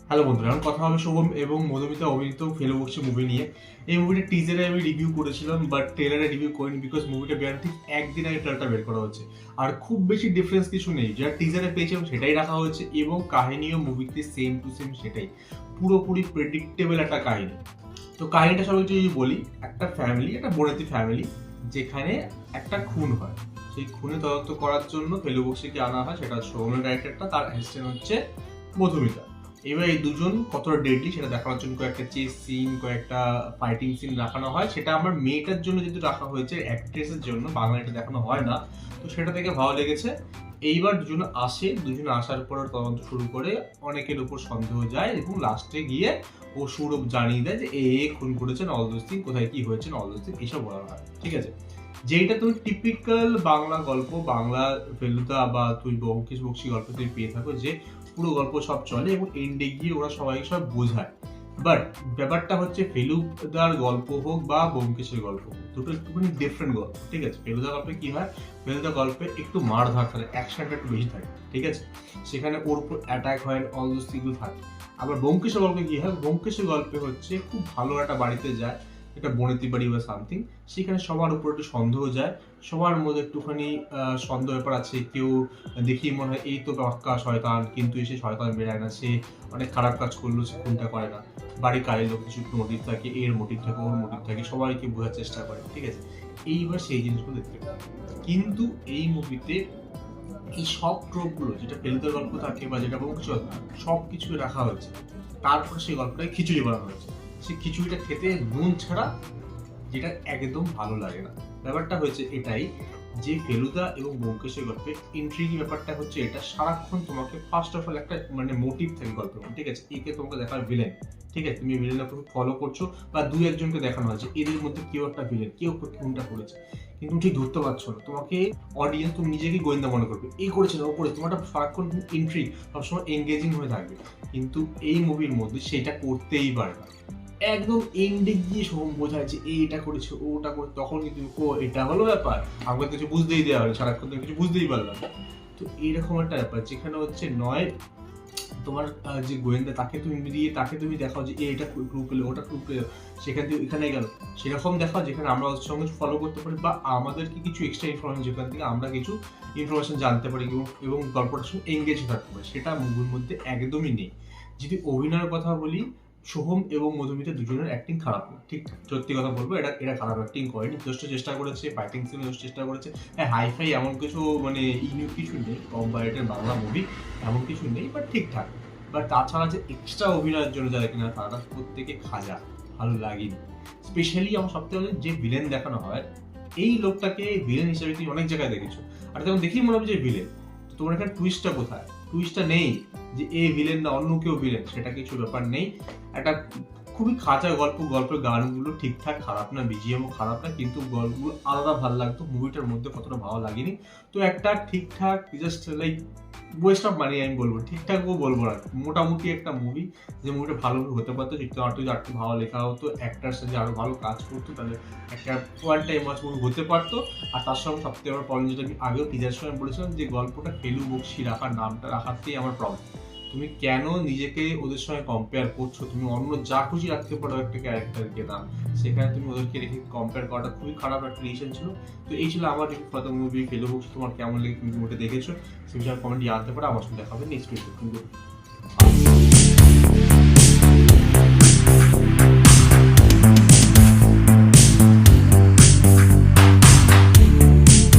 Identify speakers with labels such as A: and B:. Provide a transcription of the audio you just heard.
A: Hello বন্ধুরা, এখন কথা হবে শুভম এবং মধুমিতা অভিনীত ফেলুবক্সী মুভি নিয়ে। এই মুভিটা টিজারে আমি রিভিউ করেছিলাম, বাট ট্রেলারে রিভিউ করিনি বিকজ মুভিটা বের ঠিক একদিন আগে ট্রেলারটা বের করা হচ্ছে। আর খুব বেশি ডিফারেন্স কিছু নেই, যেটা টিজারে পেয়েছিলাম সেটাই রাখা হয়েছে এবং কাহিনীও মুভিতে সেম টু সেম সেটাই, পুরোপুরি প্রেডিক্টেবল একটা কাহিনী। তো কাহিনীটা সবাই যদি বলি, একটা ফ্যামিলি, একটা বনেতি ফ্যামিলি, যেখানে একটা খুন হয়। সেই খুনে তদন্ত করার জন্য ফেলুবক্সীকে আনা হয়, সেটা সৌমের ক্যারেক্টারটা, তার অ্যাসিস্ট্যান্ট হচ্ছে মধুমিতা। এবার এই দুজন কতটা ডেডলি সেটা দেখানোর জন্য কয়েকটা চেস সিন, কয়েকটা ফাইটিং সিন দেখানো হয়। সেটা আমার মেয়েটার জন্য যেহেতু রাখা হয়েছে, অ্যাক্ট্রেসের জন্য, বাংলাটা দেখানো হয় না, তো সেটা থেকে ভালো লেগেছে। এইবার দুজন আসে, দুজন আসার পর তদন্ত শুরু করে, অনেকের উপর সন্দেহ যায় এবং লাস্টে গিয়ে ও সুরভ জানিয়ে দেয় যে এ খুন করেছেন, অল দোজ থিং, কোথায় কি হয়েছে, অল দোজ থিং, এইসব বলা হয়। ঠিক আছে, যেটা তুমি টিপিক্যাল বাংলা গল্প, বাংলা ফেলুদা বা তুই ব্যোমকেশ বক্সী গল্প তুই পেয়ে থাকো, যে পুরো গল্প সব চলে এবং এন্ডে গিয়ে ওরা সবাই সব বোঝায়। বাট ব্যাপারটা হচ্ছে ফেলুদার গল্প হোক বা ব্যোমকেশের গল্প হোক, দুটো একটুখানি ডিফারেন্ট গল্প। ঠিক আছে, ফেলুদা গল্পে কি হয়, ফেলুদা গল্পে একটু মারধার থাকে, অ্যাকশনটা একটু বেশি থাকে। ঠিক আছে, সেখানে ওর উপর অ্যাটাক হয়, অল দোজ থিংগুলো থাকে। আবার ব্যোমকেশের গল্পে কি হয়, ব্যোমকেশের গল্পে হচ্ছে খুব ভালো একটা বাড়িতে যায়, একটা বনেতি বাড়ি বা সামথিং, সেখানে সবার উপর একটু সন্দেহ যায়, সবার মধ্যে একটুখানি সন্দেহ ব্যাপার আছে। কেউ দেখি মনে হয় এই তো পাক্কা শয়তান, কিন্তু এসে শয়তান বেরায় না, সে অনেক খারাপ কাজ করলো, সে খুনটা করে না। বাড়ির কাজের লোক কিছু মোটিভ থাকে, এর মোটিভ থাকে, ওর মোটিভ থাকে, সবাইকে বোঝার চেষ্টা করে। ঠিক আছে, এইবার সেই জিনিসগুলো দেখতে পাই। কিন্তু এই মুভিতে এই সব ট্রোপগুলো, যেটা ফেলুদার গল্প থাকে বা যেটা বংশ, সব কিছু রাখা হয়েছে। তারপর সেই গল্পটাকে খিচুড়ি বানানো হয়েছে। সেই খিচুড়িটা খেতে নুন ছাড়া, যেটা একদম ভালো লাগে না। ব্যাপারটা হয়েছে এটাই, যে ফেলুদা এবং ব্যোমকেশের গল্পে ইন্ট্রিগি ব্যাপারটা হচ্ছে এটা, সারাক্ষণ তোমাকে ফার্স্ট অফ অল একটা মোটিভ থাকে গল্পের। ঠিক আছে, একে তোমাকে দেখার ভিলেন, ঠিক আছে, তুমি ভিলেনকে ফলো করছো বা দুই একজনকে দেখানো হয়েছে, এদের মধ্যে কেউ একটা ভিলেন, কেউ কোনটা করেছে, কিন্তু তুমি ঠিক ধরতে পারছো না। তোমাকে অডিয়েন্স, তুমি নিজেকে গোয়েন্দা মনে করবে, এই করেছে না ও করেছে, তোমার সারাক্ষণ ইন্ট্রিগ, সবসময় এঙ্গেজিং হয়ে থাকবে। কিন্তু এই মুভির মধ্যে সেটা করতেই পারে না। একদম এন্ডে গিয়ে সোহম বোঝায় যে এটা করেছে, ওটা করে, তখন কিন্তু ও এটা হলো ব্যাপার, আমাকে কিছু বুঝতেই দেওয়া হলো, সারাক্ষণ তুমি কিছু বুঝতেই পারলাম না। তো এইরকম একটা ব্যাপার, যেখানে হচ্ছে নয় তোমার যে গোয়েন্দা, তাকে তুমি দিয়ে তাকে তুমি দেখাও যে এটা ক্লু পেলে, ওটা ক্লু পেলে, সেখান থেকে এখানে গেল, সেরকম দেখাও যেখানে আমরা ওর সঙ্গে ফলো করতে পারি বা আমাদেরকে কিছু এক্সট্রা ইনফরমেশন, যেখান থেকে আমরা কিছু ইনফরমেশন জানতে পারি এবং গল্পটার সঙ্গে এঙ্গেজ থাকতে পারি, সেটা মুভির মধ্যে একদমই নেই। যদি অভিনয়ের কথা বলি, সোহম এবং মধুমিতা দুজনের অ্যাক্টিং খারাপ না, ঠিক সত্যি কথা বলবো, এটা খারাপ অ্যাক্টিং করেনি, যথেষ্ট চেষ্টা করেছে, ফাইটিং সিনে যথেষ্ট চেষ্টা করেছে। হ্যাঁ, হাইফাই এমন কিছু ইউনিক কিছু নেই, কম বাজেটের বাংলা মুভি, এমন কিছু নেই, বাট ঠিকঠাক। বাট তাছাড়া যে এক্সট্রা অভিনয়ের জন্য যারা কিনা, তারা প্রত্যেকে খাজা, ভালো লাগেনি। স্পেশালি আমার সবথেকে যে ভিলেন দেখানো হয়, এই লোকটাকে ভিলেন হিসেবে তুমি অনেক জায়গায় দেখেছো, আর তখন দেখেই মনে হবে যে ভিলেন। তো তোমার এখানে টুইস্টটা কোথায়? টুইস্টটা নেই যে এ ভিলেন না অন্য কেউ ভিলেন, সেটা কিছু ব্যাপার নেই। একটা খুবই খাঁচা গল্প, গল্পের গানগুলো ঠিকঠাক, খারাপ না, বিজিএমও খারাপ না, কিন্তু গল্পগুলো আলাদা ভালো লাগতো, মুভিটার মধ্যে কতটা ভালো লাগেনি। তো একটা ঠিকঠাক, just like West of money আমি বলবো, ঠিকঠাকও বলবো না, মোটামুটি একটা মুভি, যে মুভিটা ভালো হতে পারতো, যদি আরটু ভালো লেখা হতো, অ্যাক্টার সাথে আরো ভালো কাজ করতো, তাহলে একটা ওয়ান টাইম ওয়াচ মুভি হতে পারতো। আর তার সঙ্গে সবথেকে বড় প্রবলেম, যেটা আমি আগেও টিজার সময় বলেছিলাম, যে গল্পটা ফেলুবক্সী রাখার, নামটা রাখাতেই আমার প্রবলেম। তুমি কেন নিজেকে ওদের সঙ্গে কম্পেয়ার করছো? তুমি অন্য যা খুশি রাখতে পারো একটা ক্যারেক্টারকে নাম, সেখানে তুমি ওদেরকে রেখে কম্পেয়ার করাটা খুবই খারাপ একটা ডিসিশন ছিল। তো এই ছিল আমার প্রথম মুভি ফেলুবক্সী। তোমার কেমন লেগে, তুমি মুভিটা দেখেছো, সে বিষয়ে কমেন্ট জানতে পারো। আমার সঙ্গে দেখা হবে নেক্সট ভিডিও।